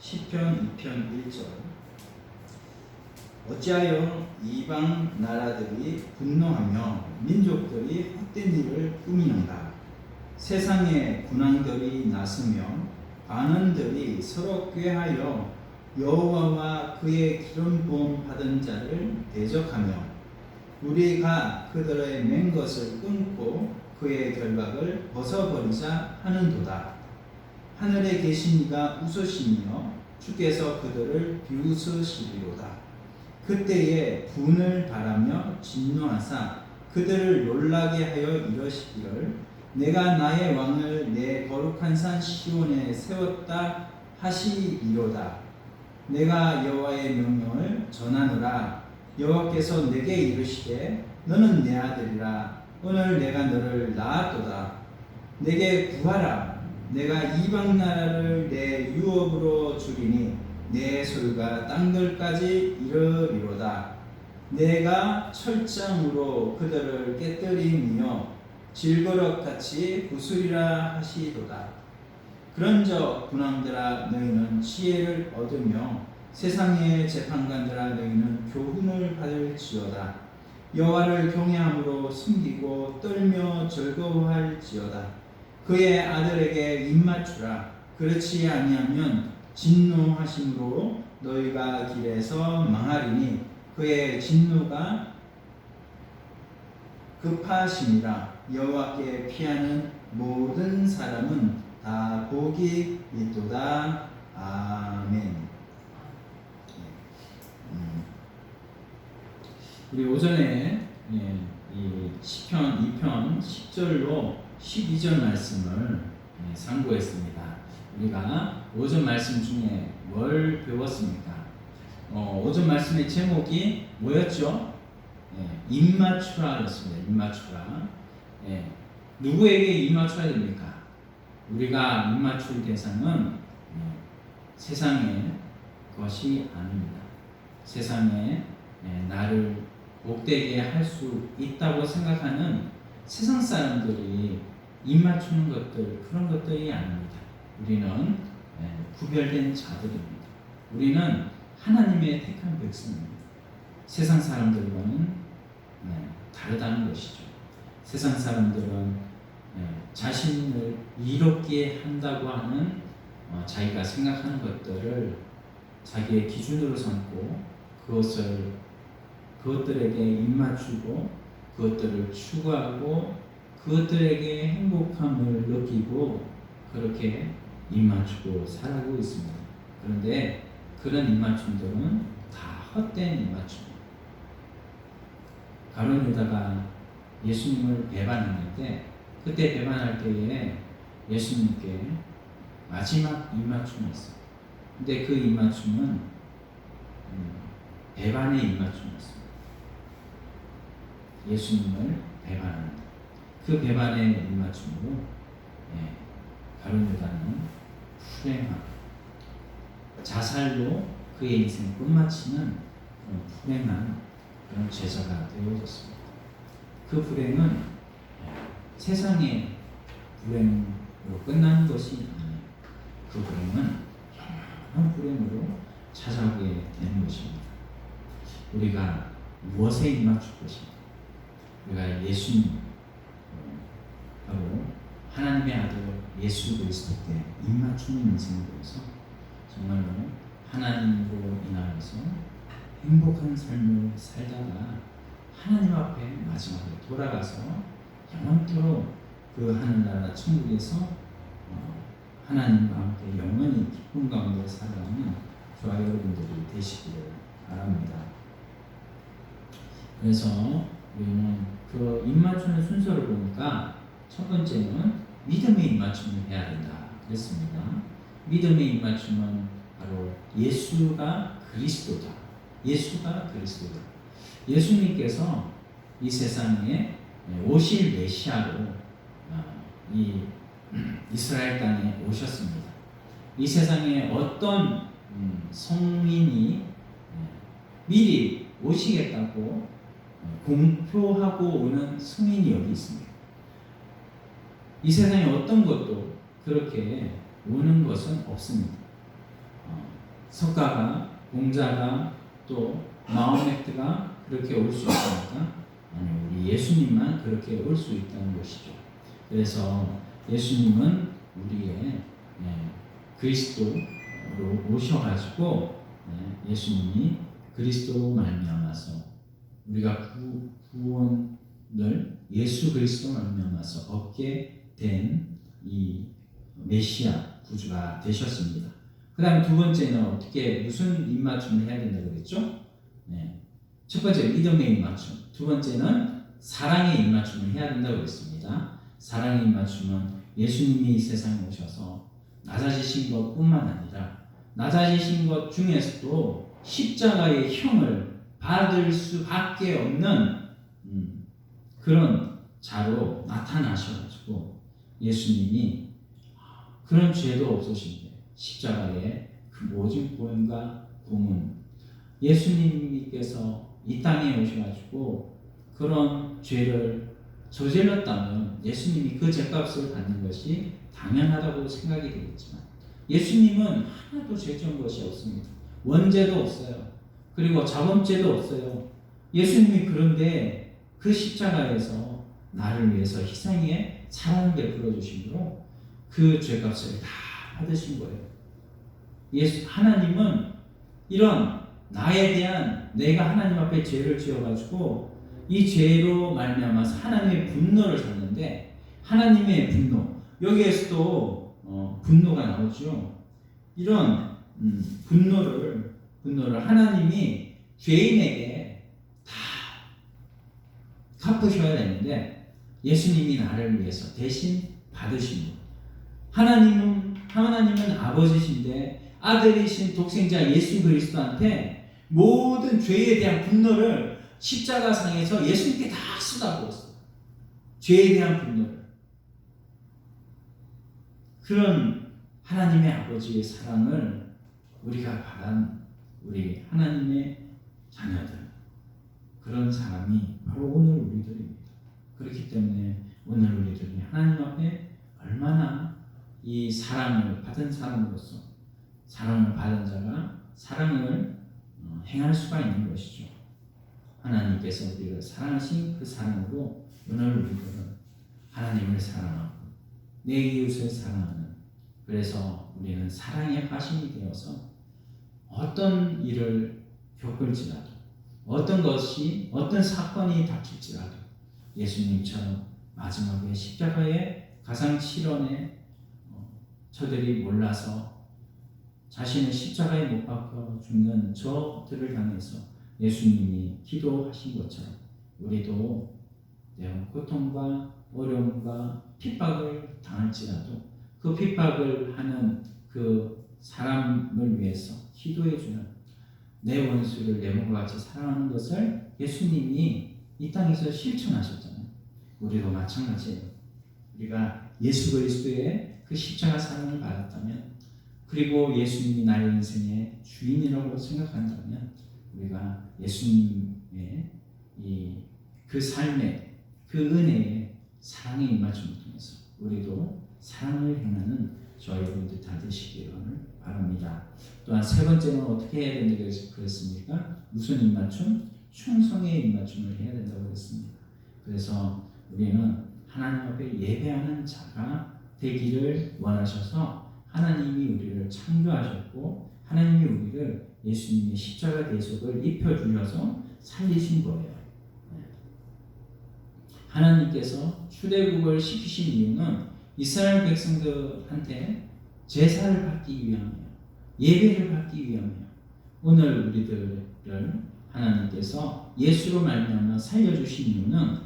시편 2편 1절. 어찌하여 이방 나라들이 분노하며 민족들이 헛된 일을 꾸미는가. 세상에 군왕들이 나서며 관원들이 서로 꾀하여 여호와와 그의 기름 부음 받은 자를 대적하며 우리가 그들의 맨 것을 끊고 그의 결박을 벗어버리자 하는도다. 하늘에 계신 이가 웃으시며 주께서 그들을 비웃으시리로다. 그때에 분을 바라며 진노하사 그들을 놀라게 하여 이러시기를 내가 나의 왕을 내 거룩한 산 시온에 세웠다 하시리로다. 내가 여호와의 명령을 전하노라. 여호와께서 내게 이르시되 너는 내 아들이라. 오늘 내가 너를 낳았도다. 내게 구하라. 내가 이방 나라를 내 유업으로 주리니 내 소유가 땅들까지 이르리로다. 내가 철장으로 그들을 깨뜨리며 질거럭같이 부수리라 하시도다. 그런즉 군왕들아 너희는 지혜를 얻으며 세상의 재판관들아 너희는 교훈을 받을지어다. 여호와를 경외함으로 숨기고 떨며 즐거워할지어다. 그의 아들에게 입맞추라. 그렇지 아니하면 진노하심으로 너희가 길에서 망하리니 그의 진노가 급하심이라. 여호와께 피하는 모든 사람은 다 복이 있도다. 아멘. 우리 오전에 이 시편 2편 10절로 12절 말씀을 상고했습니다. 우리가 오전 말씀 중에 뭘 배웠습니까? 오전 말씀의 제목이 뭐였죠? 입맞추라였습니다. 입맞추라. 누구에게 입맞춰야 됩니까? 우리가 입맞출 대상은 세상의 것이 아닙니다. 세상에 나를 복되게 할 수 있다고 생각하는 세상 사람들이 입맞추는 것들, 그런 것들이 아닙니다. 우리는 구별된 자들입니다. 우리는 하나님의 택한 백성입니다. 세상 사람들과는 다르다는 것이죠. 세상 사람들은 자신을 이롭게 한다고 하는 자기가 생각하는 것들을 자기의 기준으로 삼고 그것들에게 입맞추고 그것들을 추구하고 그것들에게 행복함을 느끼고 그렇게 입맞추고 살아가고 있습니다. 그런데 그런 입맞춤들은 다 헛된 입맞춤입니다. 가룟 유다가 예수님을 배반할 때, 그때 배반할 때에 예수님께 마지막 입맞춤이 있어요. 근데 그 입맞춤은 배반의 입맞춤이었습니다. 예수님을 배반합니다. 그 배반의 입맞춤으로 가룟 유다는 불행하고 자살로 그의 인생을 끝마치는 그런 불행한 그런 제자가 되어졌습니다. 그 불행은 세상의 불행으로 끝나는 것이 아니에요. 그 불행은 영원한 불행으로 찾아오게 되는 것입니다. 우리가 무엇에 입맞출 것입니까? 우리가 예수님, 바로 하나님의 아들 예수 그리스도께 입맞추는 인생을 위해서 정말로 하나님으로 인하여서 행복한 삶을 살다가 하나님 앞에 마지막에 돌아가서 영원토록 그 하늘나라 천국에서 하나님과 함께 영원히 기쁨 가운데 살아가는 저와 여러분들이 되시기를 바랍니다. 그래서 우리는 그 입맞추는 순서를 보니까 첫 번째는 믿음의 입맞춤을 해야 된다 그랬습니다. 믿음의 입맞춤은 바로 예수가 그리스도다. 예수가 그리스도다. 예수님께서 이 세상에 오실 메시아로 이 이스라엘 땅에 오셨습니다. 이 세상에 어떤 성민이 미리 오시겠다고 공표하고 오는 승인이 여기 있습니다. 이 세상에 어떤 것도 그렇게 오는 것은 없습니다. 석가가, 공자가, 또 마호메트가 그렇게 올 수 있습니까? 아니, 우리 예수님만 그렇게 올 수 있다는 것이죠. 그래서 예수님은 우리의 그리스도로 오셔가지고 예수님이 그리스도로 말미암아서 우리가 구원을 예수 그리스도 말미암아서 얻게 된 이 메시아 구주가 되셨습니다. 그 다음 두 번째는 어떻게 무슨 입맞춤을 해야 된다고 그랬죠? 첫 번째 믿음의 입맞춤, 두 번째는 사랑의 입맞춤을 해야 된다고 그랬습니다. 사랑의 입맞춤은 예수님이 이 세상에 오셔서 낮아지신 것뿐만 아니라 낮아지신 것 중에서도 십자가의 형을 받을 수밖에 없는 그런 자로 나타나셔가지고 예수님이 그런 죄도 없으신데 십자가의 그 모진 고행과 고문, 예수님께서 이 땅에 오셔가지고 그런 죄를 저질렀다면 예수님이 그 죄값을 받는 것이 당연하다고 생각이 되겠지만 예수님은 하나도 죄지은 것이 없습니다. 원죄도 없어요. 그리고 자범죄도 없어요. 예수님이 그런데 그 십자가에서 나를 위해서 희생에 사랑을 베풀어 주심으로 그 죄값을 다 받으신 거예요. 하나님은 이런 나에 대한 내가 하나님 앞에 죄를 지어가지고 이 죄로 말미암아서 하나님의 분노를 샀는데 하나님의 분노, 여기에서도 분노가 나오죠. 이런 분노를 하나님이 죄인에게 다 갚으셔야 되는데 예수님이 나를 위해서 대신 받으신 것. 하나님은 아버지신데 아들이신 독생자 예수 그리스도한테 모든 죄에 대한 분노를 십자가상에서 예수님께 다 쏟아부었어요. 죄에 대한 분노를. 그런 하나님의 아버지의 사랑을 우리가 바란 우리 하나님의 자녀들, 그런 사람이 바로 오늘 우리들입니다. 그렇기 때문에 오늘 우리들이 하나님 앞에 얼마나 이 사랑을 받은 사람으로서 사랑을 받은 자가 사랑을 행할 수가 있는 것이죠. 하나님께서 우리를 사랑하신 그 사랑으로 오늘 우리들은 하나님을 사랑하고 내 이웃을 사랑하는, 그래서 우리는 사랑의 화신이 되어서 어떤 일을 겪을지라도 어떤 사건이 닥칠지라도 예수님처럼 마지막에 십자가의 가상실현에 저들이 몰라서 자신의 십자가에 못 박혀 죽는 저들을 향해서 예수님이 기도하신 것처럼 우리도 고통과 어려움과 핍박을 당할지라도 그 핍박을 하는 그 사람을 위해서 기도해주는, 내 원수를 내 몸과 같이 사랑하는 것을 예수님이 이 땅에서 실천하셨잖아요. 우리도 마찬가지예요. 우리가 예수 그리스도의 그 십자가 사랑을 받았다면, 그리고 예수님이 나의 인생의 주인이라고 생각한다면, 우리가 예수님의 그 삶의 그 은혜의 사랑의 임하심을 통해서 우리도 사랑을 행하는 저와 여러분들 다 되시기를 바랍니다. 또한 세 번째는 어떻게 해야 된다고 그랬습니까? 무슨 입맞춤? 충성의 입맞춤을 해야 된다고 했습니다. 그래서 우리는 하나님 앞에 예배하는 자가 되기를 원하셔서 하나님이 우리를 창조하셨고 하나님이 우리를 예수님의 십자가 대속을 입혀주셔서 살리신 거예요. 하나님께서 출애굽을 시키신 이유는 이스라엘 백성들한테 제사를 받기 위함이에요. 예배를 받기 위함이에요. 오늘 우리들을 하나님께서 예수로 말미암아 살려주신 이유는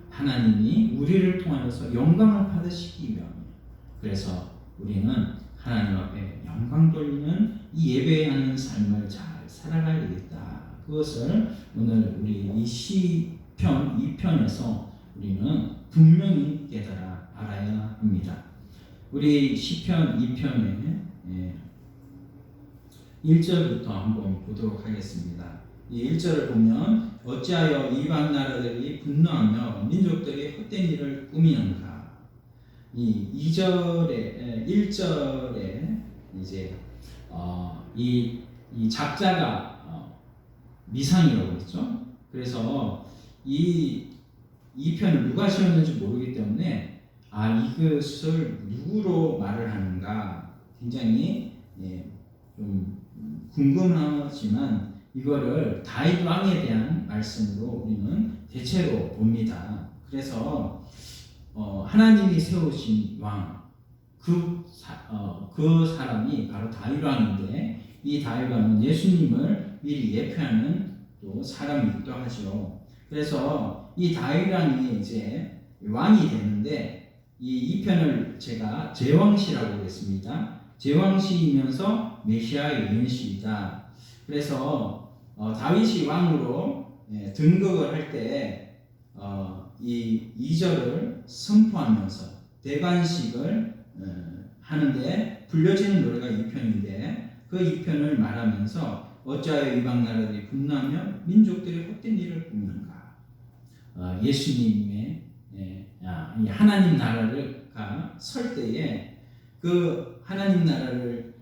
하나님이 우리를 통하여서 영광을 받으시기 위함이에요. 그래서 우리는 하나님 앞에 영광 돌리는 이 예배하는 삶을 잘 살아가야 되겠다. 그것을 오늘 우리 이 시편 2편에서 우리는 분명히 깨달아 알아야 합니다. 우리 시편 2편의 1절부터 한번 보도록 하겠습니다. 이 1절을 보면 어찌하여 이방 나라들이 분노하며 민족들이 헛된 일을 꾸미는가. 이 2절에 1절에 이제 이 작자가 미상이라고 했죠. 그래서 이 편을 누가 지었는지 모르기 때문에 이것을 누구로 말을 하는가 굉장히 좀 궁금하지만 이거를 다윗 왕에 대한 말씀으로 우리는 대체로 봅니다. 그래서 하나님이 세우신 왕, 그 사람이 바로 다윗 왕인데 이 다윗 왕은 예수님을 미리 예표하는 또 사람이기도 하죠. 그래서 이 다윗 왕이 이제 왕이 되는데 이 편을 제가 제왕시라고 했습니다. 제왕시이면서 메시아의 예언시이다. 그래서 다윗이 왕으로 등극을 할 때 이 2절을 선포하면서 대관식을 하는데 불려지는 노래가 이 편인데 그 이 편을 말하면서 어찌하여 이방 나라들이 분노하며 민족들이 헛된 일을 꾸미는가. 예수님의 이 하나님 나라가 설 때에 그 하나님 나라를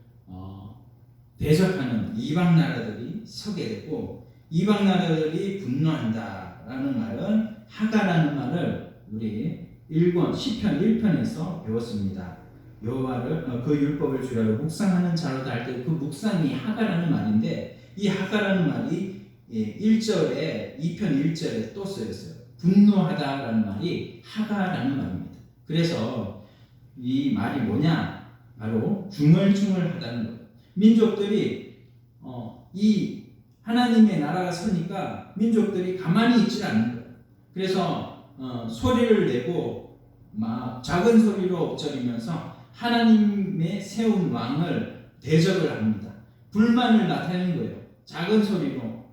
대적하는 이방 나라들이 서게 되고 이방 나라들이 분노한다라는 말은 하가라는 말을 우리 10편 1편에서 배웠습니다. 여호와를 그 율법을 주야로 묵상하는 자로다 할 때 그 묵상이 하가라는 말인데 이 하가라는 말이 1절에 2편 1절에 또 쓰였어요. 분노하다라는 말이 하가라는 말입니다. 그래서 이 말이 뭐냐? 바로 중얼중얼하다는 거예요. 민족들이 이 하나님의 나라가 서니까 민족들이 가만히 있지 않는 거예요. 그래서 소리를 내고 막 작은 소리로 엎드리면서 하나님의 세운 왕을 대적을 합니다. 불만을 나타내는 거예요. 작은 소리로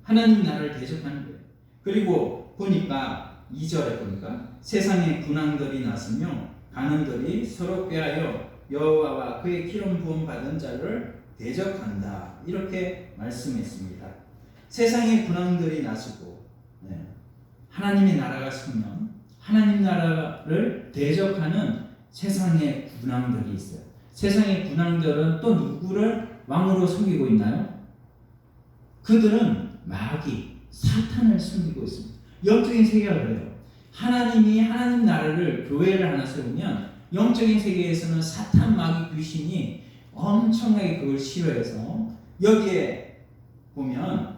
하나님 나라를 대적하는 거예요. 그리고 보니까 2절에 보니까 세상에 군왕들이 났으며 가는들이 서로 꾀하여 여호와와 그의 기름 부음 받은 자를 대적한다. 이렇게 말씀했습니다. 세상에 군왕들이 나서고 하나님의 나라가 서면 하나님 나라를 대적하는 세상의 군왕들이 있어요. 세상의 군왕들은 또 누구를 왕으로 섬기고 있나요? 그들은 마귀, 사탄을 섬기고 있습니다. 영적인 세계가 그래요. 하나님이 하나님 나라를 교회를 하나 세우면 영적인 세계에서는 사탄, 마귀, 귀신이 엄청나게 그걸 싫어해서 여기에 보면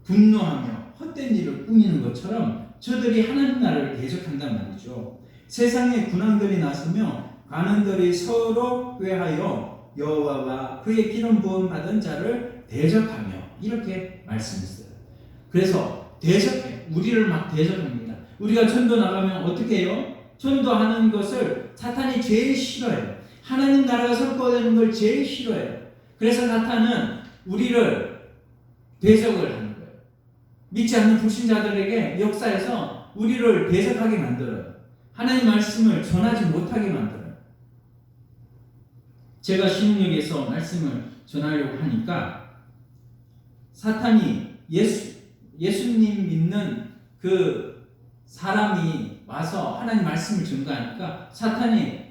분노하며 헛된 일을 꾸미는 것처럼 저들이 하나님 나라를 대적한단 말이죠. 세상에 군왕들이 나서며 관원들이 서로 꾀하여 여호와와 그의 기름 부음 받은 자를 대적하며 이렇게 말씀했어요. 그래서 대적해, 우리를 막 대적합니다. 우리가 전도 나가면 어떻게 해요? 전도하는 것을 사탄이 제일 싫어해요. 하나님 나라가 선포되는 걸 제일 싫어해요. 그래서 사탄은 우리를 대적을 하는 거예요. 믿지 않는 불신자들에게 역사에서 우리를 대적하게 만들어요. 하나님 말씀을 전하지 못하게 만들어요. 제가 신흥역에서 말씀을 전하려고 하니까 사탄이 예수님 믿는 그 사람이 와서 하나님 말씀을 전가하니까 사탄이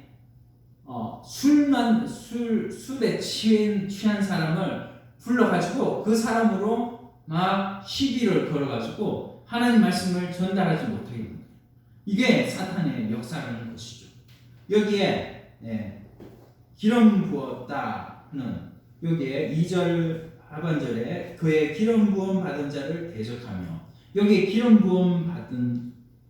술에 취한 사람을 불러가지고 그 사람으로 막 시비를 걸어가지고 하나님 말씀을 전달하지 못하게 됩니다. 이게 사탄의 역사라는 것이죠. 여기에 기름 부었다는 여기에 2절 하반절에 그의 기름 부음 받은 자를 대적하며 여기에 기름 부음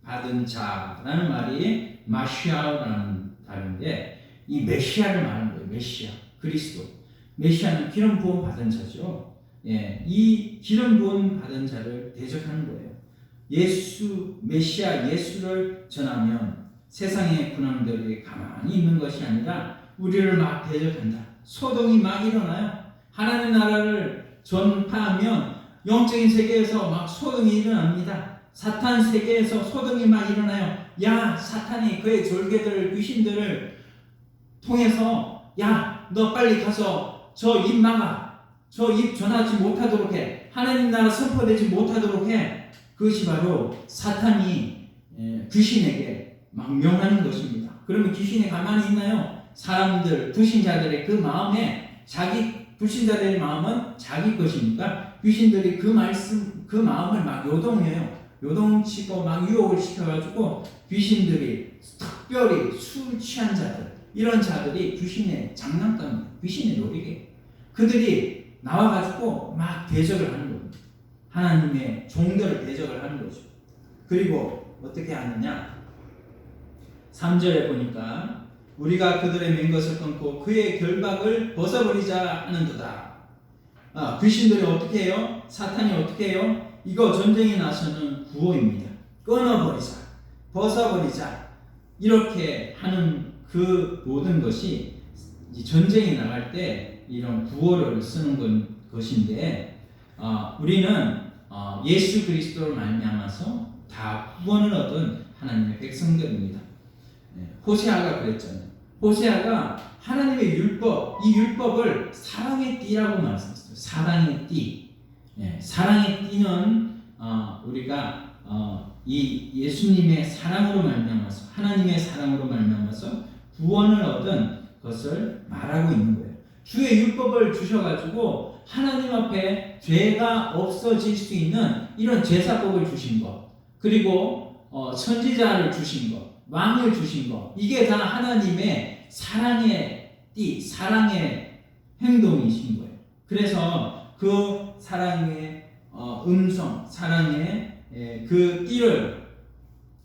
받은 자라는 말이 마시아라는 단어인데 이 메시아를 말하는 거예요. 메시아, 그리스도. 메시아는 기름 부음 받은 자죠. 이 기름 부음 받은 자를 대적하는 거예요. 메시아 예수를 전하면 세상의 군왕들이 가만히 있는 것이 아니라 우리를 막 대적한다. 소동이 막 일어나요. 하나님 나라를 전파하면 영적인 세계에서 막 소동이 일어납니다. 사탄 세계에서 소동이 막 일어나요. 야, 사탄이 그의 졸개들을, 귀신들을 통해서 야, 너 빨리 가서 저 입 막아. 저 입 전하지 못하도록 해. 하나님 나라 선포되지 못하도록 해. 그것이 바로 사탄이 귀신에게 막 명하는 것입니다. 그러면 귀신이 가만히 있나요? 사람들, 불신자들의 그 마음에 자기 불신자들의 마음은 자기 것이니까 귀신들이 그 마음을 막 요동해요. 요동치고 막 유혹을 시켜가지고 귀신들이 특별히 술 취한 자들, 이런 자들이 귀신의 장난감, 귀신의 놀이게 그들이 나와가지고 막 대적을 하는 겁니다. 하나님의 종들을 대적을 하는 거죠. 그리고 어떻게 하느냐? 3절에 보니까 우리가 그들의 맨 것을 끊고 그의 결박을 벗어버리자 하는도다. 귀신들이 어떻게 해요? 사탄이 어떻게 해요? 이거 전쟁에 나서는 구호입니다. 끊어버리자, 벗어버리자, 이렇게 하는 그 모든 것이 전쟁에 나갈 때 이런 구호를 쓰는 것인데, 우리는 예수 그리스도를 말미암아서 다 구원을 얻은 하나님의 백성들입니다. 호세아가 그랬잖아요. 호세아가 하나님의 율법, 이 율법을 사랑의 띠라고 말씀했어요. 사랑의 띠. 사랑의 띠는 우리가 이 예수님의 사랑으로 말미암아서, 하나님의 사랑으로 말미암아서 구원을 얻은 것을 말하고 있는 거예요. 주의 율법을 주셔가지고 하나님 앞에 죄가 없어질 수 있는 이런 제사법을 주신 것, 그리고 선지자를 주신 것, 왕을 주신 것, 이게 다 하나님의 사랑의 띠, 사랑의 행동이신 거예요. 그래서 그 사랑의 음성, 사랑의 그 띠를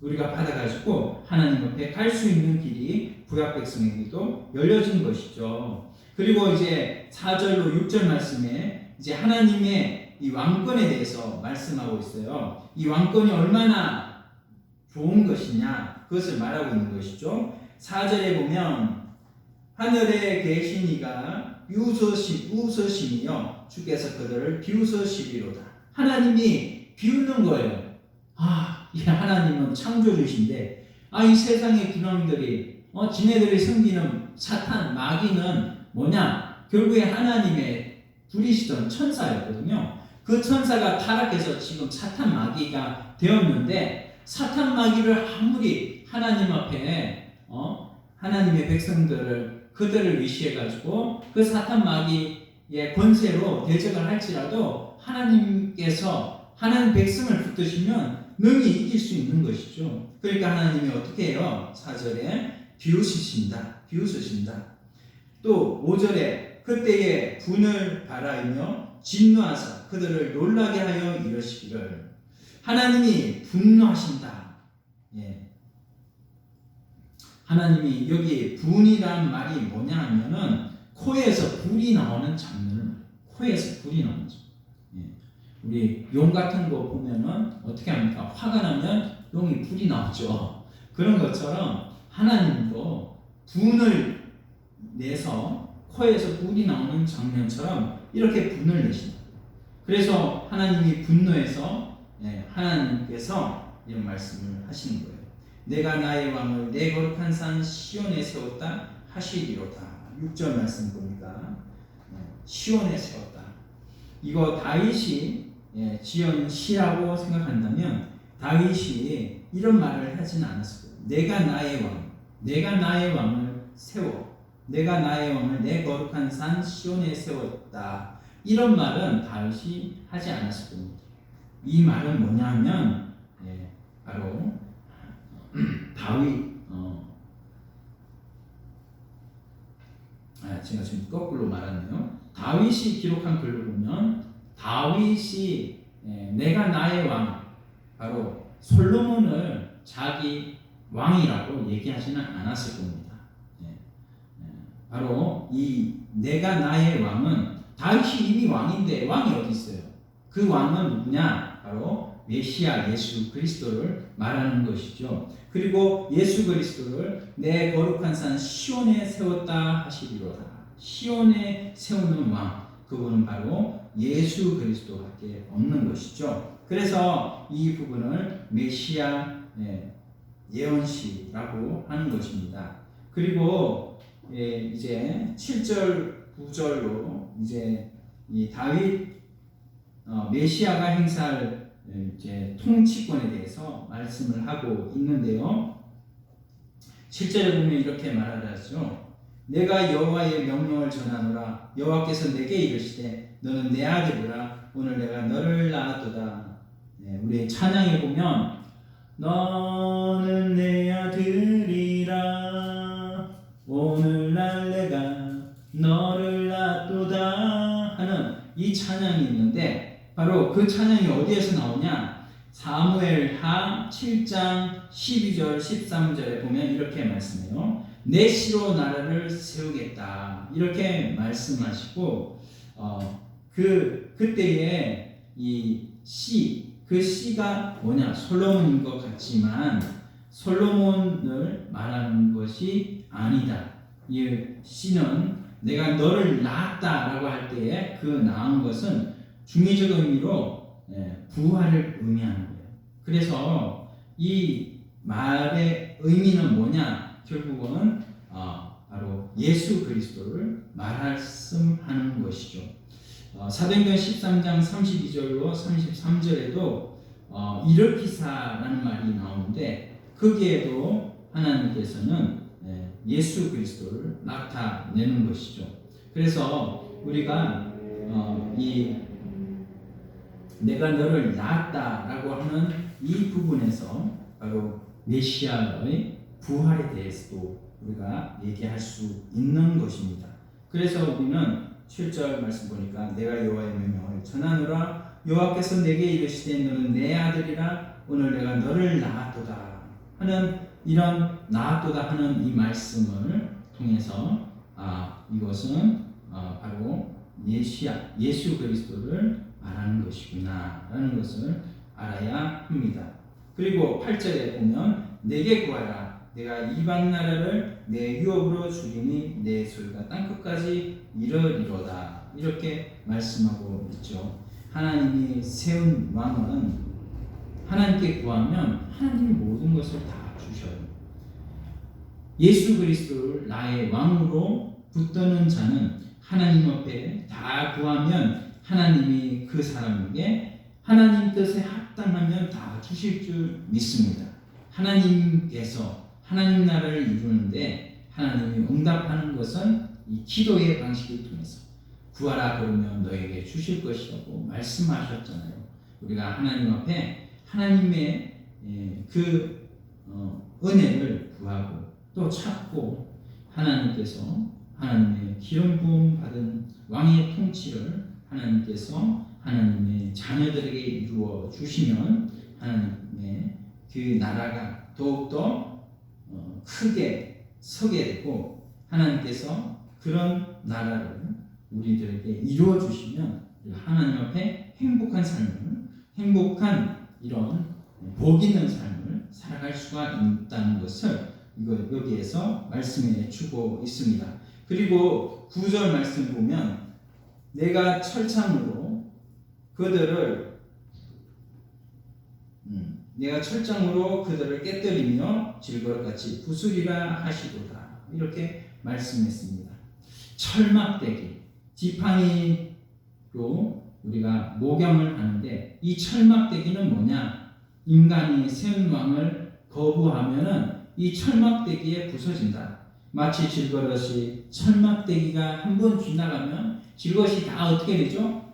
우리가 받아가지고 하나님 앞에 갈 수 있는 길이 구약 백성에게도 열려진 것이죠. 그리고 이제 4절로 6절 말씀에 이제 하나님의 이 왕권에 대해서 말씀하고 있어요. 이 왕권이 얼마나 좋은 것이냐, 그것을 말하고 있는 것이죠. 4절에 보면 하늘에 계신 이가 비웃으시며 주께서 그들을 비웃으시리로다. 하나님이 비웃는 거예요. 이 하나님은 창조주신데, 이 세상의 군왕들이 지네들이 섬기는 사탄, 마귀는 뭐냐? 결국에 하나님의 부리시던 천사였거든요. 그 천사가 타락해서 지금 사탄 마귀가 되었는데, 사탄 마귀를 아무리 하나님 앞에 하나님의 백성들을 그들을 위시해가지고 그 사탄 마귀의 권세로 대적을 할지라도 하나님께서 하나님 백성을 붙드시면 능히 이길 수 있는 것이죠. 그러니까 하나님이 어떻게 해요? 4절에 비웃으신다. 또 5절에 그때에 분을 바라이며 진노하사 그들을 놀라게 하여 이러시기를. 하나님이 분노하신다. 하나님이 여기 분이란 말이 뭐냐 하면은 코에서 불이 나오는 장면을, 코에서 불이 나오는 장면. 우리 용 같은 거 보면은 어떻게 합니까? 화가 나면 용이 불이 나오죠. 그런 것처럼 하나님도 분을 내서 코에서 불이 나오는 장면처럼 이렇게 분을 내신다. 그래서 하나님이 분노해서 하나님께서 이런 말씀을 하시는 거예요. 내가 나의 왕을 내 거룩한 산 시온에 세웠다 하시리로다. 6절 말씀 보니까 시온에 세웠다. 이거 다윗이 지은 시라고 생각한다면 다윗이 이런 말을 하지는 않았을 거예요. 내가 나의 왕을 세워, 내가 나의 왕을 내 거룩한 산 시온에 세웠다. 이런 말은 다윗이 하지 않았을 겁니다. 이 말은 뭐냐면 바로 다윗, 제가 지금 거꾸로 말았네요. 다윗이 기록한 글을 보면 다윗이 내가 나의 왕, 바로 솔로몬을 자기 왕이라고 얘기하지는 않았을 겁니다. 바로 이 내가 나의 왕은 다윗이 이미 왕인데 왕이 어디 있어요? 그 왕은 누구냐? 바로 메시아 예수 그리스도를 말하는 것이죠. 그리고 예수 그리스도를 내 거룩한 산 시온에 세웠다 하시리로다. 시온에 세우는 왕, 그분은 바로 예수 그리스도밖에 없는 것이죠. 그래서 이 부분을 메시아 예언시라고 하는 것입니다. 그리고 이제 7절 9절로 이제 이 다윗 메시아가 행사할 이제 통치권에 대해서 말씀을 하고 있는데요. 7절에 보면 이렇게 말하죠. 내가 여호와의 명령을 전하노라. 여호와께서 내게 이르시되 너는 내 아들이라. 오늘 내가 너를 낳았도다. 네, 우리 찬양에 보면 너는 내 아들이라. 오늘날 내가 너를 낳았도다 하는 이 찬양이 있는데 바로 그 찬양이 어디에서 나오냐? 사무엘하 7장 12절 13절에 보면 이렇게 말씀해요. 내 시로 나라를 세우겠다 이렇게 말씀하시고 그때에 그 시가 뭐냐? 솔로몬인 것 같지만 솔로몬을 말하는 것이 아니다. 이 시는 내가 너를 낳았다라고 할 때에 그 낳은 것은 중의적 의미로 부활을 의미하는 거예요. 그래서 이 말의 의미는 뭐냐? 결국은 바로 예수 그리스도를 말씀하는 것이죠. 사도행전 13장 32절로 33절에도 이르피사라는 말이 나오는데 거기에도 하나님께서는 예수 그리스도를 나타내는 것이죠. 그래서 우리가 내가 너를 낳았다라고 하는 이 부분에서 바로 메시아의 부활에 대해서도 우리가 얘기할 수 있는 것입니다. 그래서 우리는 7절 말씀 보니까 내가 여호와의 명령을 전하노라. 여호와께서 내게 이르시되 너는 내 아들이라. 오늘 내가 너를 낳았도다 하는 이런 낳았도다 하는 이 말씀을 통해서 이것은 바로 예수 그리스도를 말하는 것이구나 라는 것을 알아야 합니다. 그리고 8절에 보면 내게 구하라. 내가 이방 나라를 내 유업으로 주리니 내 소유가 땅끝까지 이르리로다. 이렇게 말씀하고 있죠. 하나님이 세운 왕은 하나님께 구하면 하나님이 모든 것을 다 주셔요. 예수 그리스도를 나의 왕으로 붙드는 자는 하나님 앞에 다 구하면 하나님이 그 사람에게 하나님 뜻에 합당하면 다 주실 줄 믿습니다. 하나님께서 하나님 나라를 이루는데 하나님이 응답하는 것은 이 기도의 방식을 통해서 구하라 그러면 너에게 주실 것이라고 말씀하셨잖아요. 우리가 하나님 앞에 하나님의 그 은혜를 구하고 또 찾고 하나님께서 하나님의 기름 부음 받은 왕의 통치를 하나님께서 하나님의 자녀들에게 이루어 주시면 하나님의 그 나라가 더욱더 크게 서게 되고 하나님께서 그런 나라를 우리들에게 이루어 주시면 하나님 앞에 행복한 삶을 행복한 이런 복 있는 삶을 살아갈 수가 있다는 것을 여기에서 말씀해 주고 있습니다. 그리고 9절 말씀 보면 내가 철창으로 그들을 깨뜨리며 질거릇같이 부수리라 하시도다. 이렇게 말씀했습니다. 철막대기, 지팡이로 우리가 모경을 하는데 이 철막대기는 뭐냐? 인간이 세운 왕을 거부하면은 이 철막대기에 부서진다. 마치 질거릇이 철막대기가 한번 지나가면 질것이 다 어떻게 되죠?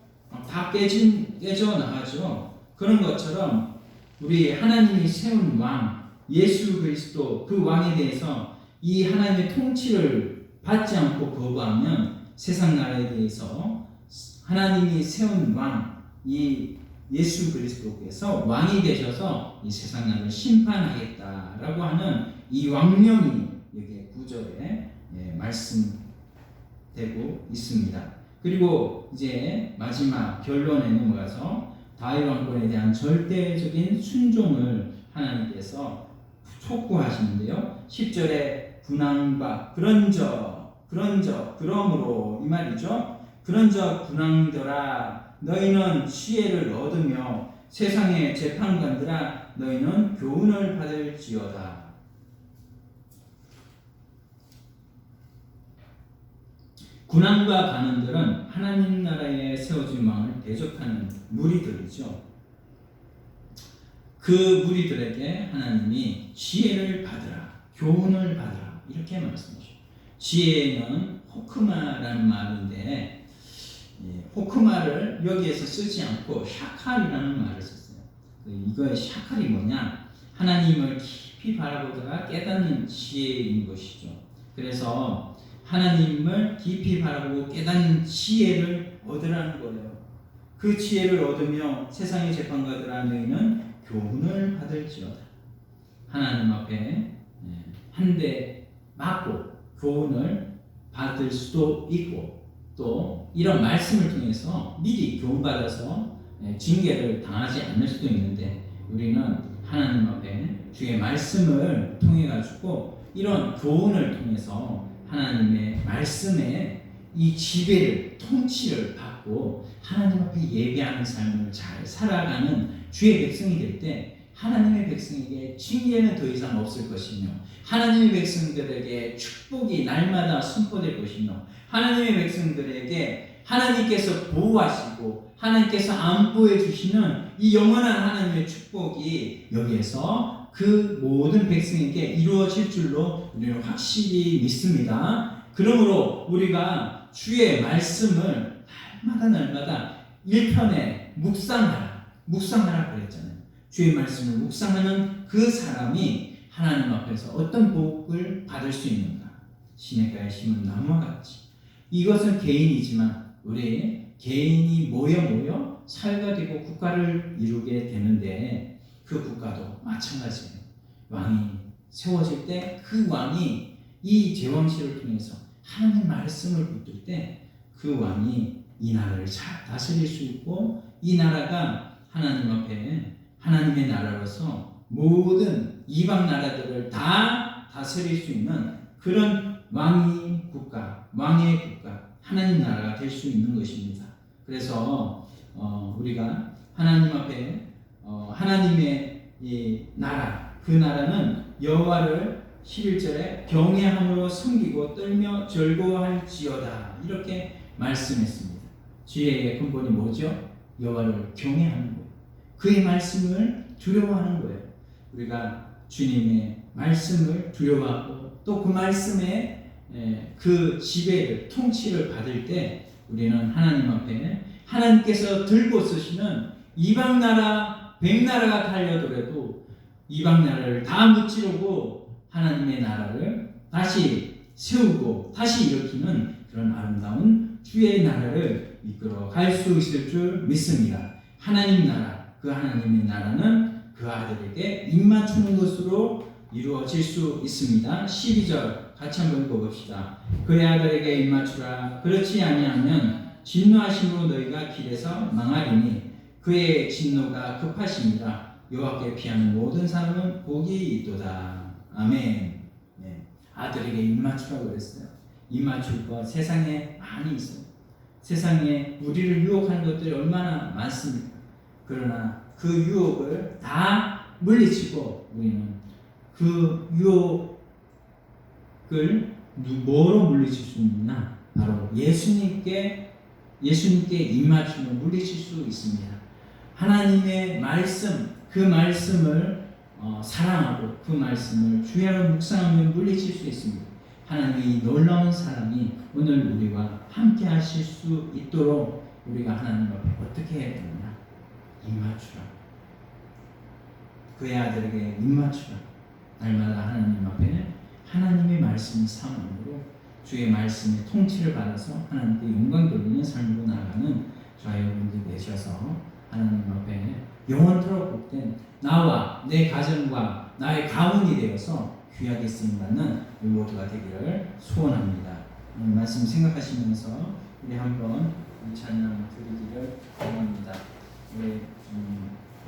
다 깨져 나가죠. 그런 것처럼 우리 하나님이 세운 왕 예수 그리스도 그 왕에 대해서 이 하나님의 통치를 받지 않고 거부하면 세상 나라에 대해서 하나님이 세운 왕 이 예수 그리스도께서 왕이 되셔서 이 세상 나라를 심판하겠다라고 하는 이 왕명이 여기 9절에 말씀되고 있습니다. 그리고 이제 마지막 결론에 넘어가서 다윗 왕권에 대한 절대적인 순종을 하나님께서 촉구하시는데요. 10절에 분항바 그러므로 이 말이죠. 분항들아 너희는 지혜를 얻으며 세상의 재판관들아 너희는 교훈을 받을지어다. 군왕과 관원들은 하나님 나라에 세워진 왕을 대적하는 무리들이죠. 그 무리들에게 하나님이 지혜를 받으라, 교훈을 받으라 이렇게 말씀하시죠. 지혜는 호크마라는 말인데 호크마를 여기에서 쓰지 않고 샤칼이라는 말을 썼어요. 이거의 샤칼이 뭐냐? 하나님을 깊이 바라보다가 깨닫는 지혜인 것이죠. 그래서 하나님을 깊이 바라보고 깨닫는 지혜를 얻으라는 거예요. 그 지혜를 얻으며 세상의 재판관들아 너희는 교훈을 받을지어다. 하나님 앞에 한 대 맞고 교훈을 받을 수도 있고 또 이런 말씀을 통해서 미리 교훈받아서 징계를 당하지 않을 수도 있는데 우리는 하나님 앞에 주의 말씀을 통해 가지고 이런 교훈을 통해서 하나님의 말씀에 이 지배를 통치를 받고 하나님 앞에 예배하는 삶을 잘 살아가는 주의 백성이 될 때 하나님의 백성에게 징계는 더 이상 없을 것이며 하나님의 백성들에게 축복이 날마다 선포될 것이며 하나님의 백성들에게 하나님께서 보호하시고 하나님께서 안보해 주시는 이 영원한 하나님의 축복이 여기에서 그 모든 백성에게 이루어질 줄로 우리는 확실히 믿습니다. 그러므로 우리가 주의 말씀을 날마다 1편에 묵상하라 그랬잖아요. 주의 말씀을 묵상하는 그 사람이 하나님 앞에서 어떤 복을 받을 수 있는가? 시냇가에 심은 나무와 같이. 이것은 개인이지만 우리 개인이 모여 사회가 되고 국가를 이루게 되는데 그 국가도 마찬가지예요. 왕이 세워질 때 그 왕이 이 제왕실을 통해서 하나님 말씀을 붙들 때 그 왕이 이 나라를 잘 다스릴 수 있고 이 나라가 하나님 앞에 하나님의 나라로서 모든 이방 나라들을 다 다스릴 수 있는 그런 왕의 국가, 하나님 나라가 될 수 있는 것입니다. 그래서 우리가 하나님 앞에 하나님의 이 나라, 그 나라는 여호와를 11절에 경외함으로 섬기고 떨며 절거할지어다 이렇게 말씀했습니다. 지혜의 근본이 뭐죠? 여호와를 경외하는 거예요. 그의 말씀을 두려워하는 거예요. 우리가 주님의 말씀을 두려워하고 또 그 말씀에 그 지배를 통치를 받을 때 우리는 하나님 앞에 하나님께서 들고 쓰시는 이방 나라 100나라가 달려들어도 이방 나라를 다 무찌르고 하나님의 나라를 다시 세우고 다시 일으키는 그런 아름다운 주의 나라를 이끌어 갈 수 있을 줄 믿습니다. 하나님 나라, 그 하나님의 나라는 그 아들에게 입맞추는 것으로 이루어질 수 있습니다. 12절 같이 한번 읽어봅시다. 그의 아들에게 입맞추라. 그렇지 아니하면 진노하심으로 너희가 길에서 망하리니 그의 진노가 급하심이라. 여호와께 피하는 모든 사람은 복이 있도다. 아멘. 네. 아들에게 입맞추라고 그랬어요. 입맞출 것 세상에 많이 있어요. 세상에 우리를 유혹하는 것들이 얼마나 많습니까? 그러나 그 유혹을 다 물리치고 우리는 그 유혹을 뭐로 물리칠 수 있나? 바로 예수님께 입맞추면 물리칠 수 있습니다. 하나님의 말씀, 그 말씀을 사랑하고 그 말씀을 주야로 묵상하면 물리칠 수 있습니다. 하나님의 놀라운 사랑이 오늘 우리와 함께 하실 수 있도록 우리가 하나님 앞에 어떻게 해야 되느냐? 입맞추라. 그의 아들에게 입맞추라. 날마다 하나님 앞에 하나님의 말씀 사모함으로 주의 말씀의 통치를 받아서 하나님께 영광 돌리는 삶으로 나아가는 저와 여러분들 되셔서 하나님 앞에 영원토록 복된 나와 내 가정과 나의 가문이 되어서 귀하게 쓰임받는 우리 모두가 되기를 소원합니다. 오늘 말씀 생각하시면서 우리 한번 찬양 드리기를 원합니다. 우리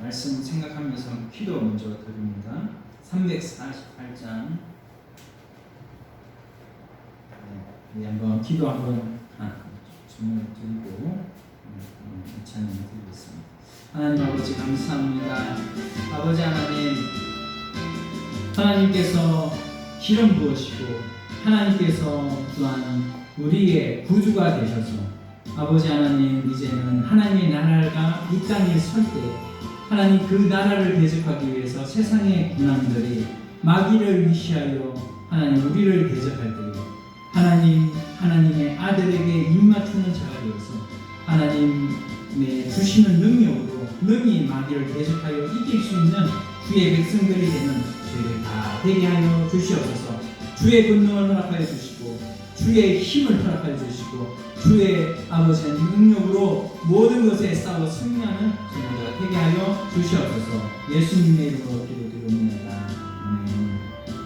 말씀 생각하면서 기도 먼저 드립니다. 348장 우리 한번 기도 한번 주문을 드리고 찬양 드리겠습니다. 하나님 아버지 감사합니다. 아버지 하나님께서 기름 부으시고 하나님께서 또한 우리의 구주가 되셔서 아버지 하나님 이제는 하나님의 나라가 이 땅에 설 때 하나님 그 나라를 대적하기 위해서 세상의 군왕들이 마귀를 위시하여 하나님 우리를 대적할 때 하나님의 아들에게 입맞추는 자가 되어서 하나님의 주시는 능력으로 능히 마귀를 계속하여 이길 수 있는 주의 백성들이 되는 저희를 다 되게 하여 주시옵소서. 주의 권능을 허락하여 주시고 주의 힘을 허락하여 주시고 주의 아버지의 능력으로 모든 것에 싸워 승리하는 저희가 되게 하여 주시옵소서. 예수님의 이름으로